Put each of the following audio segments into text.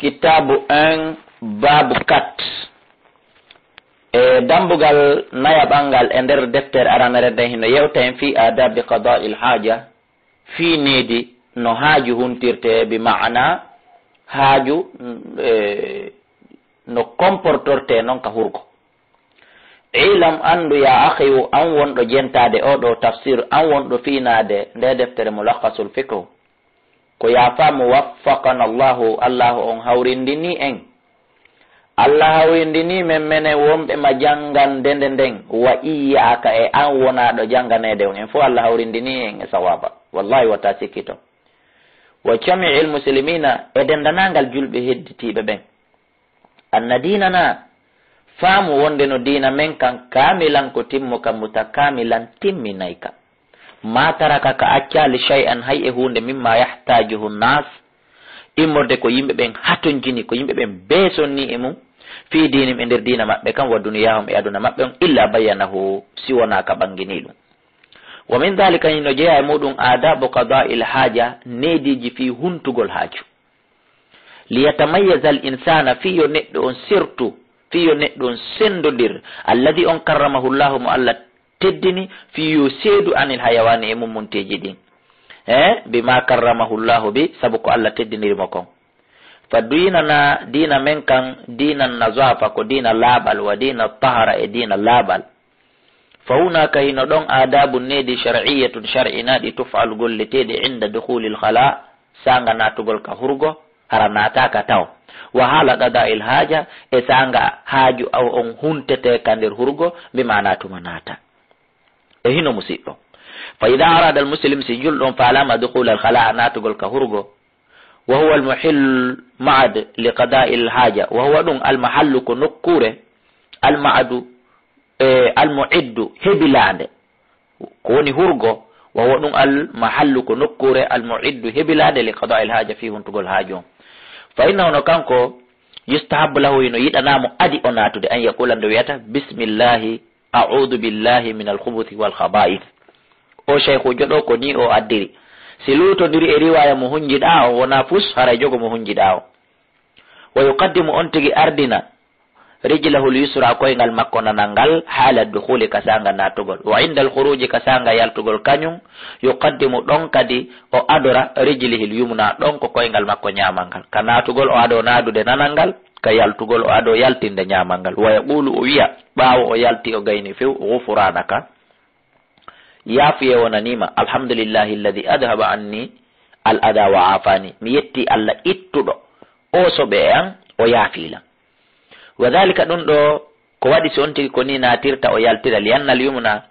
kitabu 1 babu 4 dambugal nayaɓangal e nder deftere aranarede hino yewten fi adabi qada'i l haja fi needi no haaju huntirte bi maana haaju no comportorte noon ka hurgo. Ilam andu ya akhiyu an wonɗo jentade oɗo tafsir an wonɗo finade nde deftere mulakhasul fiqhu ko yafamu waffaqana allahu on hawrindini en Allah hawrindini men mene wonɓe ma jangande nden wa iyaka e an wonaɗo janganede en fo Allah hawrindini en e sawaba wallahi wata sikkito wa jami'il muslimina e dendanangal julɓe hedditiɓe ɓen anna dinana faamu wonde no dina men kan kamilan ko timmo kam mutakamilan timminay ka ma taraka ka accali shay'an hay e hunde mimma yahtajuhu nas immorde ko yimɓe ɓen hatonjini ko yimɓe ɓen beesonni e mum fi dinim e nder dina maɓɓe kam wa duniyahum e aduna maɓɓe on illa bayyanahu si wona ka ɓangini ɗum wa min dhalika no jeeya e muɗum adabu qada'il haja nediji fi huntugol haaju liyatamayyaza al insana fiyo neɗɗo on surtout fiyo neɗɗo on sendodir alladi on karramahu llahu mo Allah teddini fiyo seedu anil hayawani e mummunteji ɗin bima karramahu llahu bi sabu ko Allah teddinirimo kon fa dinana dina men kan dina nazafa ko dina laaɓal wa dina tahara e dina laaɓal fa hunaka hino ɗon adabu nedi shar'iyatun shar'inaɗi tufalu golleteɗe inda dukhulil khala sanga natugol ka hurgo hara nataka taw wa hala qada'il haja e sanga haaju aw on huntete ka nder hurgo bima natuma nata e hino musidɗo fa ida arada al muslim si julɗon falama dukhul al khala natugol ka hurgo wa huwa al muhill ma'ad li qada'il haja wa huwa ɗum al mahallu ko nokkure al ma'adu al mu'iddu hebilande ko woni hurgo wa huwa ɗum al mahallu ko nokkure al mu'iddu hebilande li qada'il haja fi huntugol haaju fa innahu no kanko yustahabbu lahu ino yiɗanamo adi o natude an yaqula nde wiyata bismillahi a'udhu billahi min alkhubuthi wal khaba'ith o cheikhu joɗo ko ni o addiri si lutodiri e riwaya mo hunjiɗa o wona fus haray jogo mo hunjiɗa o wa yuqaddimu on tigi ardina rijlahu lyusra koyngal makko nanangal haala dukhuli kasanga natugol wa inda alkhuruji kasanga yaltugol kañum yuqaddimu ɗon kadi o adora rijlihi lyumna ɗon ko koyngal makko ñamangal ka natugol o ado nadude nanangal ka yaltugol o ado yaltinde ñamangal wa yaqulu o wiya ɓawo o yalti o gayni few ghufranaka yafiye wonanima alhamdulillahi alladi adhaba anni al ada wa afani mi yetti Allah ittuɗo o soɓe an o yaafila wa dhalika ɗum ɗo ko waɗi si on tigi ko ni natirta o yaltira liyannal yumna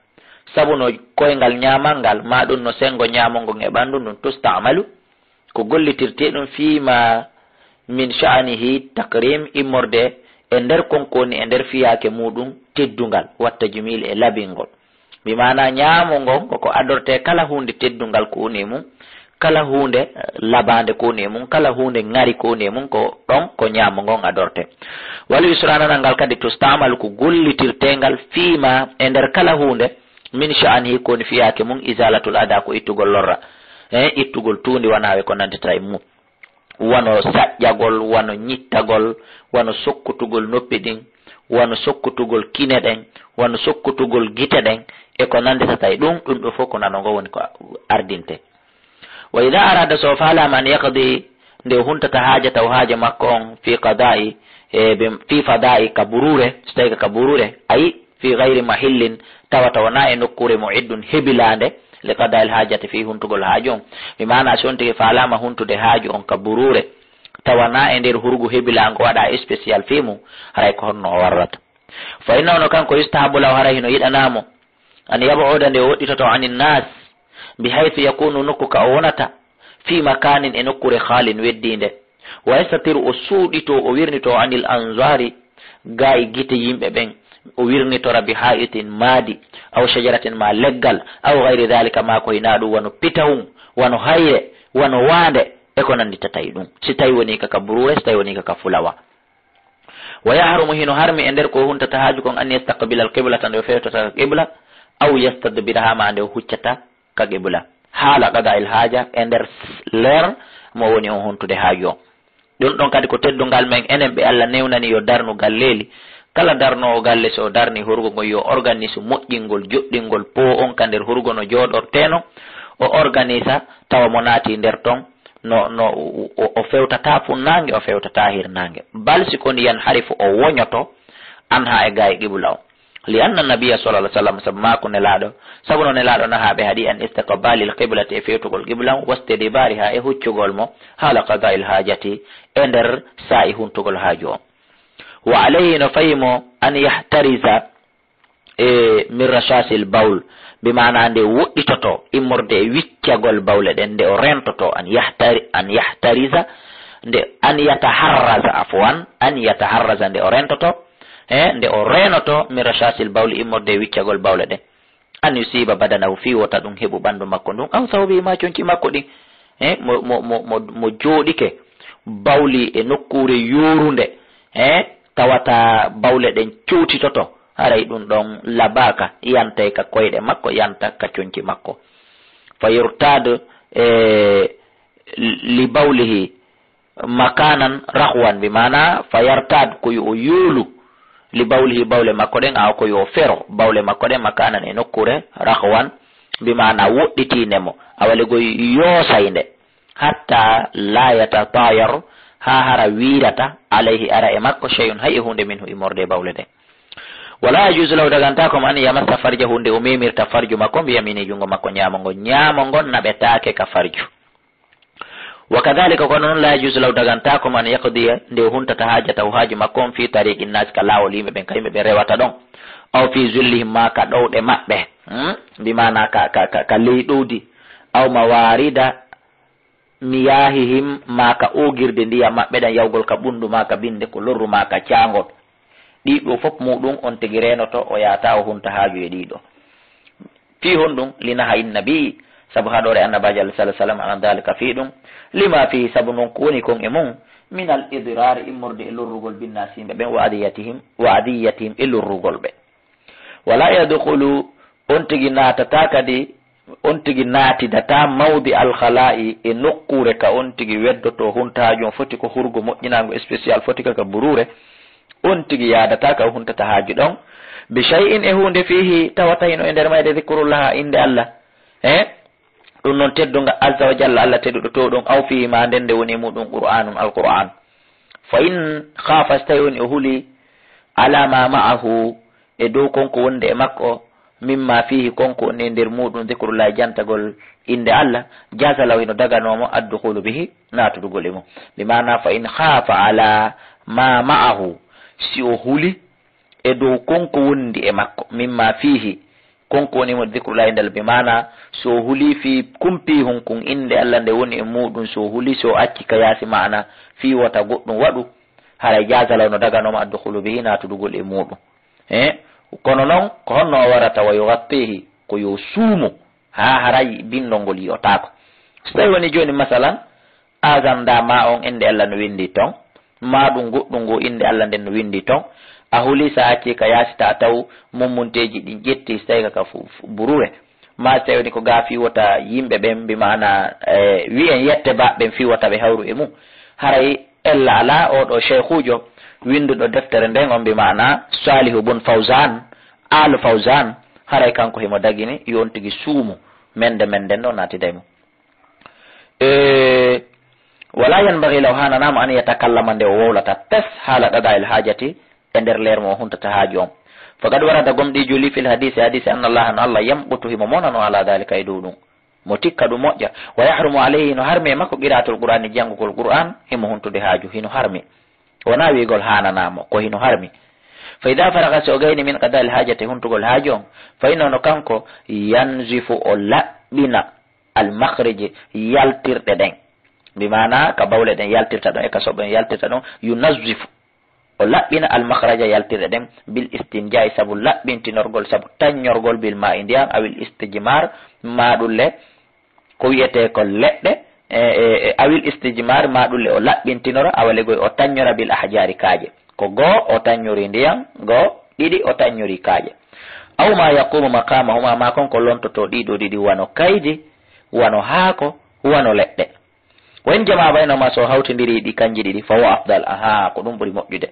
sabu no koyngal ñamalngal ma ɗum no sengo ñamongo e ɓandu ɗum tustamalu ko gollitirte ɗum fima min sha'anihi takrim immorde e nder konkoni e nder fiyake muɗum teddungal watta jumil e labingol mi mana ñamongon koko adorte kala hunde teddungal ko woni mum kala hunde labande ko woni mum kala hunde ngari ko woni mum ko ɗon ko ñamongon adorte wala yusrananal ngal kadi tustamalu ko gollitirtengal fima e nder kala hunde min sha'anihi koni fiyake mum izalatul ada ko ittugol lorra ittugol tundi wanawe ko nandita e mum wano saƴƴagol wano ñittagol wano sokkutugol noppi ɗin wano sokkutugol kine ɗen wano sokkutugol gite ɗen e ko nanditata e ɗum ɗo fof ko nanogo woni ko ardinte wa ida arada so falama an yaqdi nde huntata haaja taw haaja makko on fi qada'i fi fada'i ka burure so tawi ka burure ayi fi gayri mahillin tawata wona e nokkure mu'iddun hebilande li qada'il haajati fi huntugol haaju on mi mana so on tigi falama huntude haaju on ka burure tawana e nder hurgu hebilango waɗa spécial fi mum haray ko honno o warrata fa innahu no kanko yustahabu law haray hino yiɗanamo an yaba oda nde woɗɗitoto anin nas bi haythu yakunu nokkuka o wonata fi makanin e nokkure halin weddinde wa yastatiru o suuɗito o wirnito anil anzari ga e gite yimɓe ɓen o wirnitora bi ha'itin maadi aw shajaratin ma leggal aw gayri dhalika ma ko hina ɗum wano pitahum wano hayre wano waande e ko nandita tawi ɗum si tawi woni kaka burure si tawi woni kaka fulawa wa yahrumu hino harmi e nder ko huntata haaju kon an yastaqbila al qiblata nde o fewtata ka qibla aw yastadbiraha ma nde o huccata ka qibla haala qada il haaja e nder leer mo woni on huntude haaju on ɗon kadi ko teddungal men enen ɓe Allah newnani yo darnu galleli kala darnowo galle so darni hurgo ngo yo organise moƴƴingol joɗɗingol po on ka nder hurgo no joɗorteno o organisa tawa mo naati nder ton no o fewtata funnange o fewtata hirnange balsi ko ndiyan harifu o woñoto an ha e gaye qibla o li anna nabiyya sallallahu alaihi wasallam sabmako nelaɗo sabu no nelaɗo nahaɓe haɗi an istiqbali alqiblati e fewtugol qibla wastidbariha e huccugol mo haala qada il hajati e nder sa'i huntugol haaju o wa alayhi no fayimo an yahtariza min rashasil bawl bimana nde woɗɗitoto immorde e wiccagol bawle ɗen nde o rentoto an yahtariza nde an yataharraza afwan an yataharraza nde o rentoto nde o renoto min rashasil bawli immorde e wiccagol bawle ɗen an yusiba badanahu fi wota ɗum heɓu ɓandu makko ndun aw sawbi ma conci makko ɗin mo jooɗike bawli e nokkure yorunde tawata bawle ɗen cuutitoto haray ɗum ɗon labaka yantay ka koyɗe makko yanta ka conci makko fa yurtad li bawlihi makanan rahwan bi mana fa yartad ko yo yulu li bawlihi bawle makko ɗen aw ko yo fero bawle makko ɗen makanan e nokkure rahwan bi mana woɗɗitinemo awale go yoosayde hatta la yatatayar ha hara wirata alayhi ara e makko shay'un hay hunde minhu imorde bawle ɗen wala yajuzu lahu daganta ko man yamassa farja hunde o memirta farju makko bi yamini jungo makko nyamongo nabetake ka farju wa kadhalika ko non la yajuzu lahu daganta ko man yaqdi nde huntata hajata haaju makko fi tariqin nas ka lawol yimɓe ɓen kayimɓe ɓe rewata ɗon aw fi zullihim ma ka ɗowɗe maɓɓe bi mana ka leyɗowdi aw mawarida miyahihim ma ka ogirde ndiyam maɓɓe ɗan yawgol ka ɓundu ma ka binde ko lorru ma ka caangol ɗiɗo fof muɗum on tigi renoto o yata o hunta haaju e ɗiɗo fi honɗum linaha innabi sabu haɗore annabaji alah sallah sallam ala dalika fi ɗum lima fi sabu noon ko woni kon e mum min al idrar immorde e lorrugol binnasimɓe ɓen wa adiyatihim e lorrugol ɓe wala yadkhulu on tigi natata kadi on tigi naatidata mawdi alkhala'i e nokkure ka on tigi weddoto hunta haaju on foti ko hurgo moƴƴinago spécial foti kaka burure on tigi yadata ka huntata haaju ɗon bi shay'in e hunde fihi tawata hino e nder mayde zikrullah inde Allah ɗum noon teddunga azza wa jalla Allah tedduɗo to ɗon aw fihi ma nden nde woni muɗum qur'anum alqur'an fa in khafa so tawi on e huli ala ma ma'ahu e dow konko wonde e makko mimma fihi konko woni nder muɗum zikrullah jantagol inde Allah jasa law hino daganomo addukhulu bihi natudugol e mum bi mana fa in khafa ala ma ma'ahu si o huli e dow konko wondi e makko mimma fihi konko woni mo zikrullah indal bi mana so huli fi kumpi hunkun inde Allah nde woni e muɗum so huli so acci ka yasi mana fi wata goɗɗum waɗu hara jazala no daga noma addukhulu bihi natudugol e muɗum kono noon ko honno o warata wa yugattihi ko yo suumu ha haray bindol yiyotako so tawi woni joni masalan aganda ma on inde Allah no windi ton ma ɗum goɗɗum ngo inde Allah nden no windi ton a huli sa acci ka yasita taw mummunteji ɗin ƴetti so tawi kaka burure ma so tawi ko ga fiwota yimɓe ɓen mbimana wi'en yette baɓɓen fiwota ɓe hawru e mum haray ella ala oɗo cheikhujo winduɗo deftere nden on mbimana Salihu bun Fawzan al Fawzan haray kanko himo dagini yon tigi suumu mende ɗo natidaymo wala yanbaghi law hananamo an yatakallama nde o wowlata tes haala ɗaɗa el hajati e nder leer mo huntata haaju on faqad warada gomɗi juli fil hadisi anna Allah no Allah yamɓutu himo monano ala dalika e dow ɗum mo tikka ɗum moƴƴa wa yahrumu alayhi no harmi e makko qira'atul qur'ani janngugol qur'an himo huntude haaju hino harmi wona wigol hananamo ko hino harmi fa ida faraga so gayni min qada al hajati huntugol haaju on fa inno kanko yanzifu o laɓɓina al makhriji yaltirɗe ɗen bimana ka bawle ɗen yaltirta ɗon e ka soɓen yaltirta ɗon yunazzifu o laɓɓina al makhraja yaltirɗe ɗen bil istinja sabu laɓɓintinorgol sabu taññorgol bil ma e ndiyam awil istijmar maɗulle ko wiyete ko leɗɗe awil istijmar maɗulle o laɓɓintinora awalegoy o taññora bil ahjari kaaje ko goo o taññori ndiyam goo ɗiɗi o taññori kaaje aw ma yaqumu maqamahuma ma konko lontoto ɗiɗo ɗiɗi wano kaydi wano haako wano leɗɗe wen jama baynoma so hawtidiri ɗi kanji ɗiɗi fa huwa afdal. aha ko ɗum ɓuri moƴƴude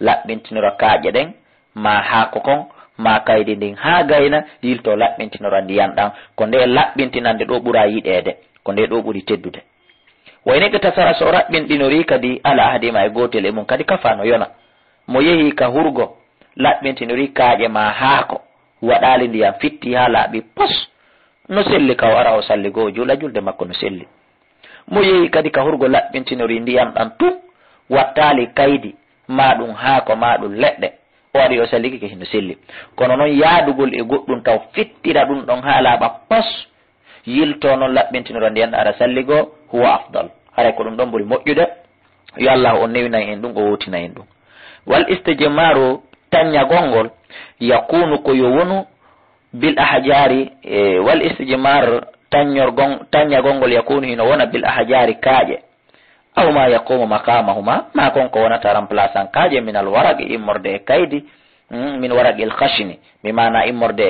laɓɓintinora kaaƴe ɗen ma haako kon ma kaydi ndin ha gayna yilto laɓɓintinora ndiyan ɗan ko nde laɓɓintinande ɗo ɓura yiɗede ko nde ɗo ɓuri teddude. wayneke tasara so raɓɓinɗinori kadi ala ahadima e gotel e mum kadi kafano yona mo yehi ka hurgo laɓɓintinori kaaƴe ma haako waɗali ndiyam fitti ha laaɓi pos no selli ka o ara o salligo o juula julde makko no selli. mo yehi kadi ka hurgo laɓɓintinori ndiyam ɗan tum wattali kaydi ma ɗum haako ma ɗum leɗɗe o waɗi o salliki ke hino selli. kono noon yaadugol e goɗɗum taw fittira ɗum ɗon ha laaɓa pos yilto noon laɓɓintinora ndiyan ara salligo huwa afdal. haray ko ɗum ɗon ɓuri moƴƴude yo allah o newina en ɗum o wotina en ɗum. wal istijmaru taññagolngol yakunu ko yo wonu bil ahjari wal istijmar taññagolngol yakunu hino wona bil ahjari kaaƴe aw ma yaqumu maqamahuma ma kon ko wonata remplaçant kaaƴe min al waraqi immorde e kaydi min waraqi el khashini mi mana immorde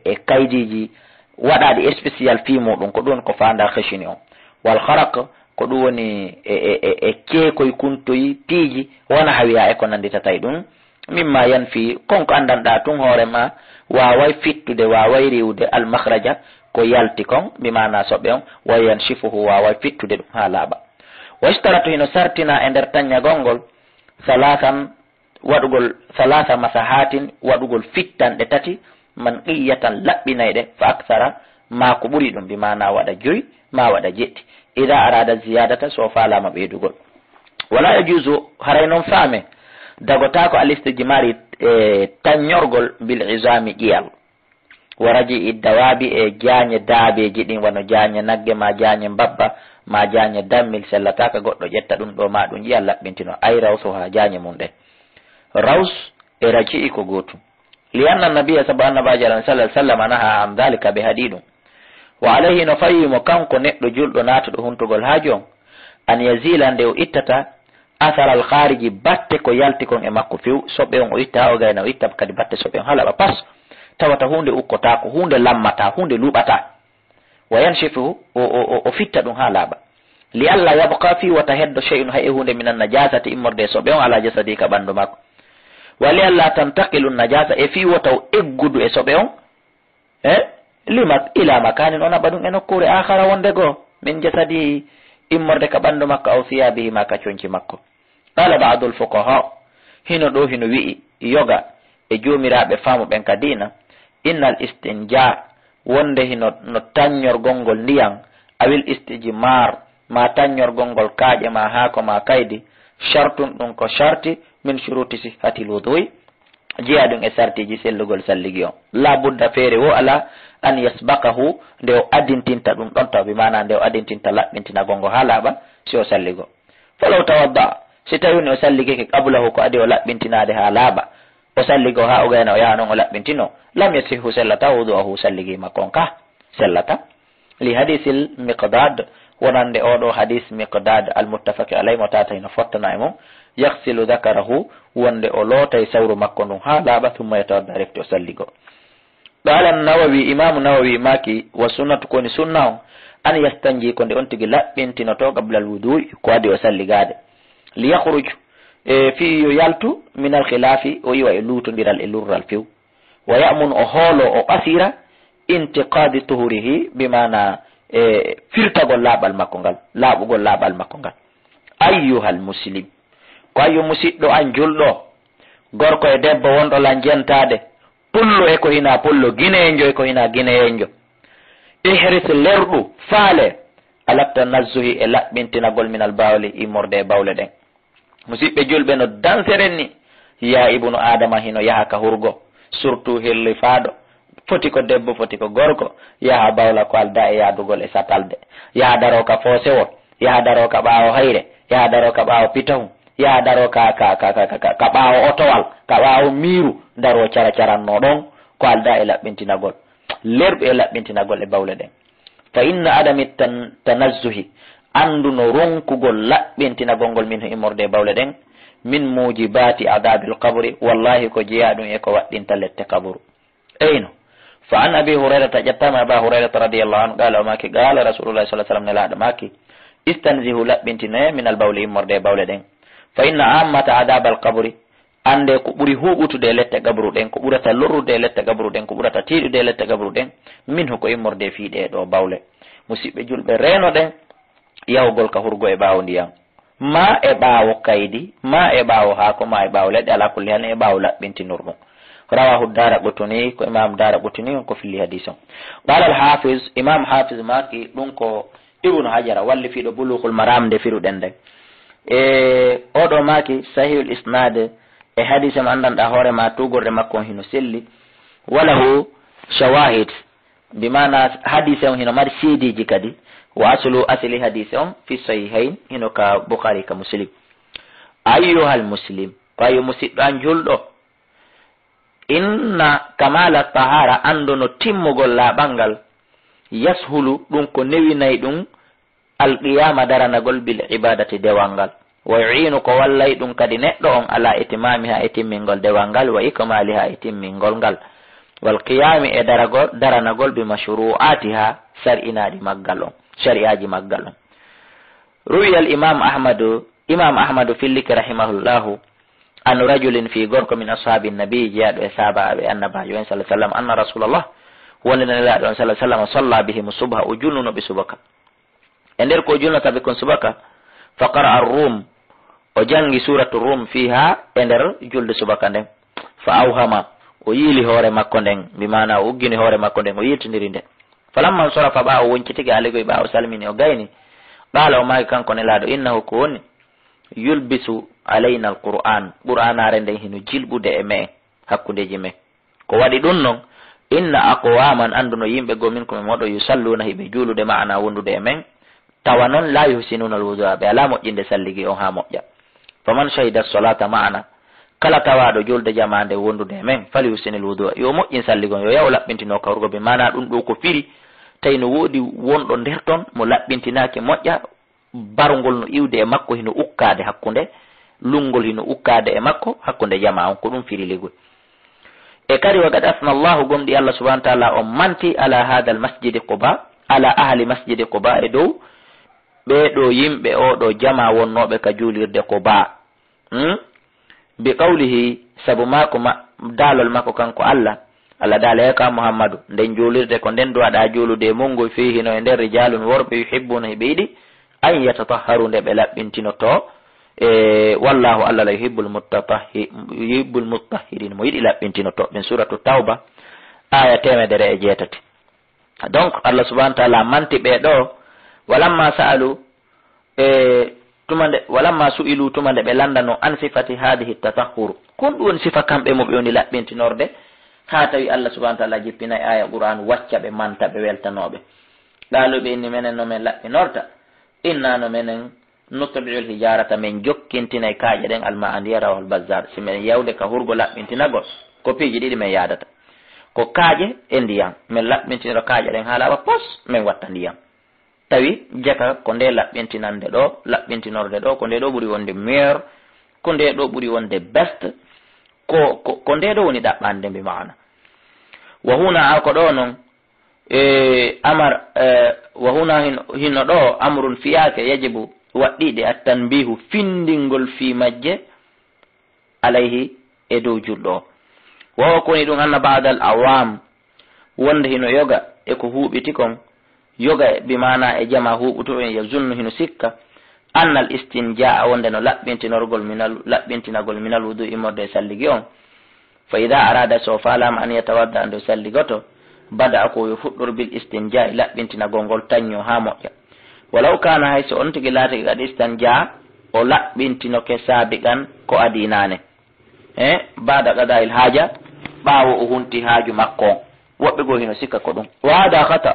e kaydiji waɗaɗi spécial fi muɗum ko ɗum ko fanda khashini on. wal kharaq ko ɗum woni e keekoye kuntoyi tiiji wona hawiya e ko nanditata e ɗum mimma yanfi konko andanɗa tun hoorema waway fittude waway riwde almakhraja ko yalti kon mi mana soɓe on wa yanshifuhu waway fittude ɗum ha laaɓa. wastaratu hino sartina e nder taññagol ngol waɗugol salasa masahatin waɗugol fittanɗe tati man qiyatan laɓɓinayɗe fa aksara ma ko ɓuri ɗum mi mana waɗa joyi ma waɗa jeɗɗi ida arada ziyadata so falama ɓeydugol. wala yajuzu haray noon faame dagotako alistijmari taññorgol bil izami ƴiyal waraji i dawabi e jañe daabeji ɗin wano jañe nagge ma jañe mbabba ma jañe dammil sellataka goɗɗo ƴetta ɗum ɗo ma ɗum ƴiyal laɓɓintino ay rawso ha jañe mum ɗen raws e raji'i ko gotum li anna nabiya sabu annabaji alah sallah sallam naha an dhalika ɓe haɗi ɗum. wa alayhi no fayimo kanko neɗɗo julɗo natuɗo huntugol ha jon an yazila nde o ittata athara al khariji batte ko yalti kon e makko few soɓe on o itta o gayna o itta kadi batte soɓe on halaɓa pas tawata hunde ukkotako hunde lammata hunde luɓata wa yanshifu o fitta ɗum ha laaɓa li allah yabqa fi wata heddo shay'un hay hunde minan najasati immorde soɓe on ala jasadi ka ɓandu makko wa li allah tantaqilu najasa e fi wata o eggudu e soɓe on lima ila makanin ona ɓaɗum e nokkure akhara wonde goo min jasadi immorde ka ɓandu makko aw thiyabihi ma ka coñci makko. qala ba'du al fuqaha hino ɗo hino wi'i yoga e jomiraɓe faamu ɓen ka dina innal istinja wonde hino no taññorgol ngol ndiyam awil istijmar ma taññorgol ngol kaaƴe ma haako ma kaydi shartun ɗum ko sharti min shuruti sihhatil wudu'i jeeya ɗum e sartiji sellugol salligi on la budda feere wo ala an yasbakahu nde o adintinta ɗum ɗon taw bi mana nde o adintinta laɓɓintina gongo ha laaɓa si o salligo. falaw tawadda si tawini o salligeke qablahu ko adi o laɓɓintinade ha laaɓa o salligo ha o gayna o yaha noon o laɓɓintino lam yasihu sellata wudu'ahu salligima kon ka sellata li hadisil miqdad wonande oɗo hadis miqdad almuttafaqi alay mo tata hino fottana e mum yaghsilu dhakarahu wonde o lootay sawru makko ndum ha laaɓa thumma yatawadda refti o salligo. qala nawawi imamu nawawi maki wa sunnatu koni sunna o an yastanji ko nde on tigi laɓɓintinoto qabla al wudu'i ko adi o salligade li yakhruj fi yo yaltu min al khilafi o yiwa e luutodiral e lurral few wa ya'mun o hoolo o asira intiqadi tuhurihi bimana firtagol laaɓal makko ngal laaɓugol laaɓal makko ngal. ayyuhal muslim ko ayyu musidɗo an julɗo gorko e debbo wonɗo lan jentade pullo e ko hina pullo guineyenjo e ko hina guineyenjo ihris lerɗu faale alatta nazzuhi e laɓɓintinagol minal bawli immorde e bawle ɗen. musidɓe julɓe no danseren ni ya ibnu adama hino yaha ka hurgo surtout hirli faaɗo foti ko debbo foti ko gorko yaha bawla ko alda e yadugol e satalde yaha daro ka foosewol yaha daro ka ɓaawo hayre yaha daro ka ɓaawo pitahum yaha daro ka ɓaawo otowal ka ɓaawo miiru daro cara caranno ɗon ko alda e laɓɓintinagol lerɓe e laɓɓintinagol e bawle ɗen. fa inna adami tanazzuhi anduno ronkugol laɓɓintinagol ngol min immorde bawle ɗen min mujibati adabil qabri wallahi ko jeeya ɗum e ko waɗɗinta lette kaburu. eyno fa an abi hurairata ƴettama aba hurairata radiallahu anhu qala o maki qala rasulullah sallah sallam nelaɗo maki istanzihu laɓɓintinoye min al bawli immorde bawle ɗen fa inna ammata adab al qabri ande ko ɓuri huɓutude e lette gabru ɗen ko ɓurata lorrude e lette gabru ɗen ko ɓurata tiiɗude e lette gabru ɗen min hoko immorde fiiɗe ɗo bawle musidɓe julɓe reno ɗen yahugol ka hurgo e ɓaawo ndiyam ma e ɓaawo kaydi ma e ɓaawo haako ma e ɓaawo leɗɗe ala kulli hal e ɓaawo laɓɓintinurɗum rawahu dara ɓotuni ko imam dara ɓotuni on ko filli hadis on qala al hafiz imam hafiz maki ɗum ko ibnu hajara walli fiɗo bulughul maram nde firuɗen nden e oɗo maki sahihul isnad e hadis mo andanɗa hoorema tugorde makko on hino selli walahu shawahid bimana hadis on hino mari seediji kadi wa aslu asli hadis on fi sahihain hino ka bukhari ka muslim ayyuhal muslim kayo musidɗo an julɗo inna kamala tahara andono timmugol laaɓangal yashulu ɗum ko newinayi ɗum alqiyama daranagol bil ibadati dewal ngal wa yu'inu ko wallay ɗum kadi neɗɗo on ala itimami ha e timmingol dewal ngal wa ikmali ha e timmingol ngal wal qiyami e daranagol bi mashru'atiha sar'inaɗi maggal on shari'aji maggal on ruwiya al imam ahmadu filliki rahimahullahu an rajulin fi gorko min ashabi nabi jeyaɗo e sahabaɓe annabajo en sallah sallam anna rasulallah wondenelaɗo on sallah sallam salla bihim subha o julnunoɓe subaka e nder ko julnotaɓe kon subaka fa qara ar-rum o jangi suratu rum fiha e nder julde subaka nden fa awhama o yiili hoore makko nden bimana o uggini hoore makko nden o yiltidiri nden falamma sarafa ɓa o woncitigi aligoye ɓa o salmini o gayni qala o maki kanko nelaɗo innahu ko woni yulbisu alayna alquran qur'anare nden hino jilɓude e me hakkudeji men ko waɗi ɗum noon inna aqwaman anduno yimɓe gomin komin moɗo yusalluna hiɓe juulude ma'ana wondude e men tawa noon la yuhsinuna alwudu'a ɓe ala moƴƴinde salligi on ha moƴƴa faman shahida solata ma'ana kala tawaɗo julde jamande wondude e men fali yuhsini alwudu'a yo moƴƴin salligon yo yaw laɓɓintino kawrugo ɓe mana ɗum ɗo ko firi tawi no woodi wonɗo nder ton mo laɓɓintinaki moƴƴa bargol no iwde e makko hino ukkade hakkunde lungol hino ukkade e makko hakkunde jama on ko ɗum firiligol e kadi wa gad asna allahu gomɗi allah subahana wa taala on manti ala hada al masjidi quba ala ahli masjidi quba e dow ɓeɗo yimɓe oɗo jama wonnoɓe ka juulirde quba bi qawlihi sabu mako daalol makko kanko allah daala ka muhammadu nden juulirde ko nden duwaɗa juulude mungo fihino e nder rijalun worɓe yuhibbuna heɓe yiɗi an yatatahharu nde ɓe laɓɓintinoto e wallahu allah la yuhibbul muttahhirin mo yiɗi laɓɓintinoto ɓen suratu tawba aya 106 donc allah subahana wa taala manti ɓeɗo walamma sa'alu walamma su'ilu tuma nde ɓe landano an sifati hadihi tatahhuru kon ɗum woni sifa kamɓe mo ɓe woni laɓɓintinorɗe ha tawi allah subahana wa taala jippinayi aya qur'an wacca ɓe manta ɓe weltanoɓe ɗaluɓe inni menen no men laɓɓinorta inna no menen nutbi'ul hijarata men jokkintinay kaaƴe ɗen alma andiya rawal bazar si men yawde ka hurgo laɓɓintinagol ko piiji ɗiɗi men yadata ko kaaƴe e ndiyam men laɓɓintiniro kaaƴe ɗen ha laaɓa pos men watta ndiyam tawi jeka ko nde laɓɓintinande ɗo laɓɓintinorde ɗo ko nde ɗo ɓuuri wonde meilleur ko nde ɗo ɓuuri wonde best ko nde ɗo woni ɗaɓɓande mbi maana wa huna a ko ɗo noon wa huna hino ɗo amrun fiyake yajibu waɗɗiɗe a tanbihu findingol fi majje alayhi e dow julɗo wawa koni ɗum anna badal awam wonde hino yoga e ko huuɓiti kon yoga bimana e jama huɓuto en yazunnu hino sikka annal istinjaa wonde no laɓɓintinagol minal wudu immorde salligi on fa ida arada so falama an yatawadda ando salligoto bada ko yo fuɗɗor bil istinjaa laɓɓintinagol ngol tañño ha moƴƴa walaw kana hay so on tigi laatigi kadi istinjaa o laɓɓintinoke saabiqan ko adinane bada qada il haaja ɓaawo o hunti haaju makko on woɓɓe goo hino sikka ko ɗum wa hada khata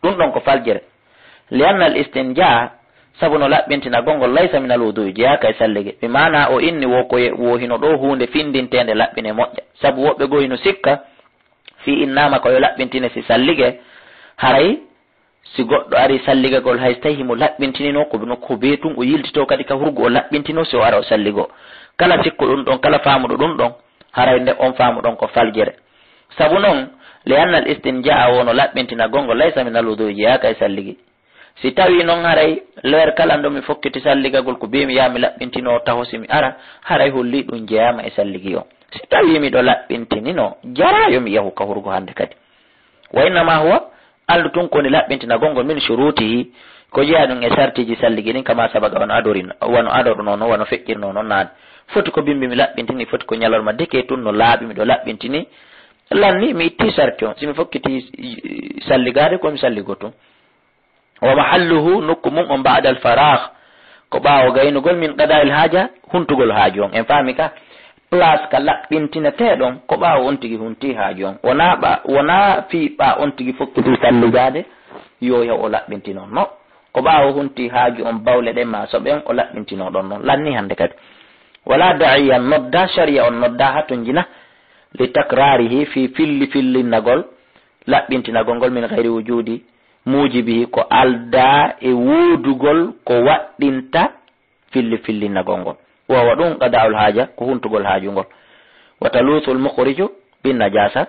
ɗum ɗon ko faljere li anna al istinjaa sabu no laɓɓintinagol ngol laysa min al wudu jeyaka e sallige mi mana o inni wo hino ɗo hunde findintende laɓɓine moƴƴa sabu woɓɓe goo hino sikka fi innama koyo laɓɓintine si sallige haray si goɗɗo ari salligagol hay tawi himo laɓɓintinino ko be tun o yiltito kadi ka hurgo o laɓɓintino si o ara o salligo kala sikko ɗum ɗon kala faamuɗo ɗum ɗon haray nde on faamu ɗon ko faljere sabu noon li anna al istinjaa wono laɓɓintinagol ngol laysa min al wudu jeyaka e salligi si tawi noon haray leer kala ndo mi fokkiti salligagol ko bimi ya mi laɓɓintino tahosi mi ara haray holli ɗum jeyama e salligi o si tawi miɗo laɓɓintinino jarayo mi yahu ka hurgo hande kadi wa innama huwa aldu tun koni laɓɓintina gongol min shurutihi ko jeeya ɗum e sartiji salligi ɗin kama sabaga wano adorno noon wano feƴƴirno noon naade foti ko bimbi mi laɓɓintini foti ko ñalorma deke tun no laaɓi miɗo laɓɓintini lanni mi itti sarti on simi fokkiti salligade komi salligo tun wa mahalluhu nokku mum on ba'da al faragh ko ɓaawo gaynugol min qada il haja huntugol haaju on en faami ka place ka laɓɓintineteɗon ko ɓaawo on tigi hunti haaju on wona fiiɓa on tigi fokkiti salligade yo yaw o laɓɓintino no ko ɓaawo hunti haaju on bawle ɗen ma soɓen o laɓɓintino ɗon noon lanni hande kadi wala da'iya nodda sharia on nodda hato jina li takrarihi fi fillinnagol laɓɓintinagol ngol min gayri wujudi mujibihi ko alda e wuudugol ko waɗɗinta fillinnagol ngol wawa ɗum qada'ul haja ko huntugol haajungol wa taluthul mukhriju bin najasa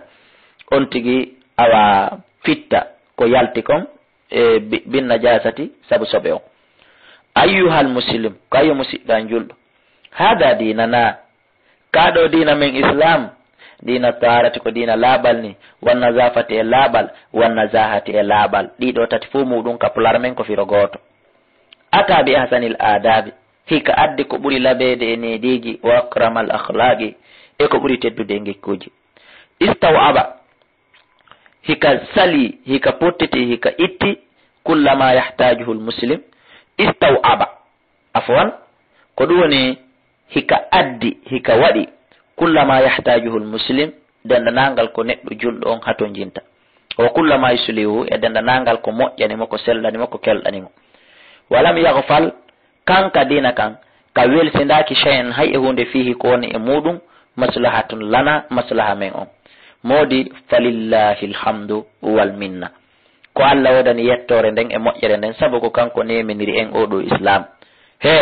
on tigi awa fitta ko yalti kon e bin najasati sabu soɓe on ayyuhal muslim ko ayyo musidɗan julɗo hada dinana kaɗo dina men islam dina taharati ko dina laaɓal ni wan nazafati e laaɓal wan nazahati e laaɓal ɗiɗo tati fu muɗum ka pular men ko firo goto ata bi ahsanil adabi hika addi ko ɓuri laɓede e nediji wa akramal akhlaqi e ko ɓuri teddude e gekkuji istawaba hika sali hika pottiti hika itti kullama yahtajuhu lmuslim istawaba afwan ko ɗum woni hika addi hika waɗi kullama yahtajuhu lmuslim dendanangal ko neɗɗo julɗo on hato jinta wa kullama yuslihu e dendanangal ko moƴƴanimo ko sellanimo ko kelɗanimo walam yaghfal kanka dina kan ka welsindaki shay'an hay e hunde fihi ko woni e muɗum maslahatun lana maslaha men on modi falillahi alhamdu wal minna ko Allah wadani yettore nden e moƴƴere nden sabu ko kanko neminiri en oɗo islam he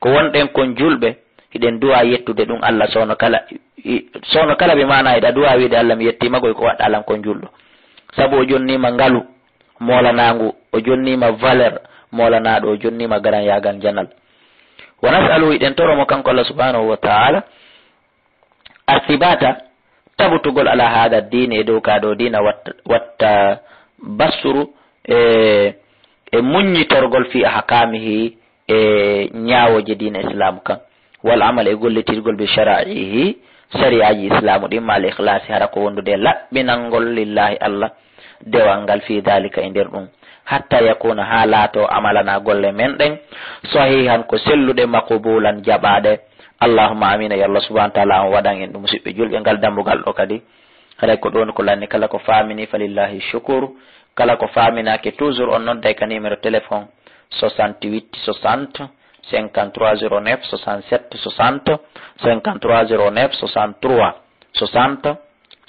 ko wonɗen kon julɓe hiɗen duwa yettude ɗum Allah sono kala ɓe mana eɗa duwa wiide Allah mi yettimagoy ko waɗa alan kon julɗo sabu o jonnima ngalu molanangu o jonnima valeur molanaɗo o jonnima garan yagal janal wa nas'aluhu hiɗen toromo kanko Allah subhanahu wa ta'ala asibata tabutugol ala hada dine e dow kaɗo dina watta bassuru e muññitorgol fi ahkamihi e ñawoje dina islam kan wal amal e golletirgol be shara'ihi shari'aji islamu ɗin mal ikhlasi hara ko wondude laɓɓinangol lillahi Allah dewal ngal fi dalika e nder ɗum hatta yakuna ha laato amalana golle men ɗen sahihan ko selluɗe maqbulan jaɓaɗe allahumma amina ya Allah subhanahu wa ta'ala on waɗan en ɗum musidɓe julɓe ngal dambugal ɗo kadi haɗay ko ɗon ko lanni kala ko famini falillahi shukuru kala ko faminake toujours on nodday ka numéro téléphone 68 60 53 09 67 60 53 09 63 60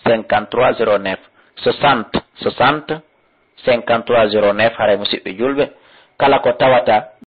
53 09 60 60 53 09 haray musidɓe julɓe kala ko tawata